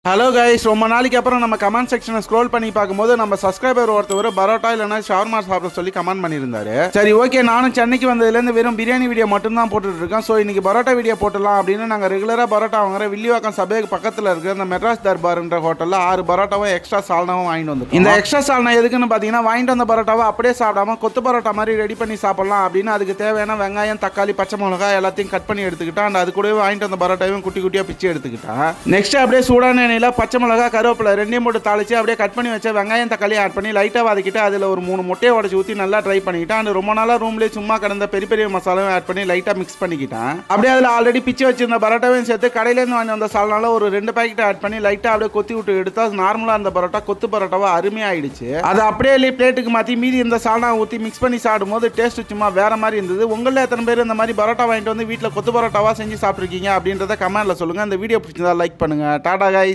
Hello guys, ரொம்ப நாளைக்கு அப்புறம் நம்ம கமெண்ட் செக்ஷனை ஸ்க்ரோல் பண்ணி பார்க்கும்போது நம்ம சப்ஸ்கிரைபர் ஒருத்தவர் பரோட்டா இல்லைனா ஷவர்மா சாப்பிட சொல்லி கமெண்ட் பண்ணியிருந்தாரு. சரி ஓகே, நானும் சென்னைக்கு வந்ததுலேருந்து வெறும் பிரியாணி வீடியோ மட்டும் தான் போட்டுட்டு இருக்கேன். ஸோ இன்னைக்கு பரோட்டா வீடியோ போட்டுடலாம் அப்படின்னு நாங்கள் ரெகுலராக பரோட்டா வாங்குற வில்லிவாக்கம் சபைக்கு பக்கத்தில் இருக்கிற அந்த மெட்ராஸ் தர்பார்ன்ற ஹோட்டலில் 6 பரோட்டாவும் எக்ஸ்ட்ரா சால்னாவும் வாங்கிட்டு வந்து. இந்த எக்ஸ்ட்ரா சால்னா எதுக்குன்னு பார்த்தீங்கன்னா, வாங்கிட்டு வந்த பரோட்டாவை அப்படியே சாப்பிடாம கொத்து பரோட்டா மாதிரி ரெடி பண்ணி சாப்பிடலாம் அப்படின்னு அதுக்கு தேவையான வெங்காயம், தக்காளி, பச்சை மிளகாய் எல்லாத்தையும் கட் பண்ணி எடுத்துக்கிட்டேன். அண்ட் அது கூடவே வாங்கிட்டு வந்த பரோட்டாவையும் குட்டி குட்டியாக பிச்சு எடுத்துக்கிட்டேன். நெக்ஸ்ட் அப்படியே சூடான எண்ணெயில் பச்சை மிளகாய், கருவேப்பிலை ரெண்டையும் போட்டு தாளிச்சு அப்படியே கட் பண்ணி வச்ச வெங்காயம், தக்காளி ஆட் பண்ணி லைட்டாக வதக்கிட்டு அதில் ஒரு 3 முட்டையை உடச்சி ஊற்றி நல்லா ட்ரை பண்ணிக்கிட்டேன். அண்ட் ரொம்ப நாளாக ரூம்லேயே சும்மா கிடந்த பெரிய பெரிய மசாலாவும் ஆட் பண்ணி லைட்டாக மிக்ஸ் பண்ணிக்கிட்டேன். அப்படியே அதில் ஆல்ரெடி பிச்சு வச்சிருந்த பரோட்டாவையும் சேர்த்து கடையிலேருந்து வாங்கி வந்த சால்னால ஒரு 2 பாக்கெட் ஆட் பண்ணி லைட்டாக அப்படியே கொத்தி விட்டு எடுத்தா நார்மலாக அந்த பரோட்டா கொத்து பரோட்டாவை அருமையாயிடுச்சு. அது அப்படியே பிளேட்டுக்கு மாற்றி மீதி இந்த சால்னா ஊற்றி மிக்ஸ் பண்ணி சாப்பிடும் போது டேஸ்ட் சும்மா வேற மாதிரி இருந்தது. உங்களில் எத்தனை பேர் இந்த மாதிரி பரோட்டா வாங்கிட்டு வந்து வீட்டில் கொத்து பரோட்டாவா செஞ்சு சாப்பிட்ருக்கீங்க அப்படின்றத கமெண்ட்ல சொல்லுங்கள். இந்த வீடியோ பிடிச்சதா லைக் பண்ணுங்கள். டாடா கைஸ்.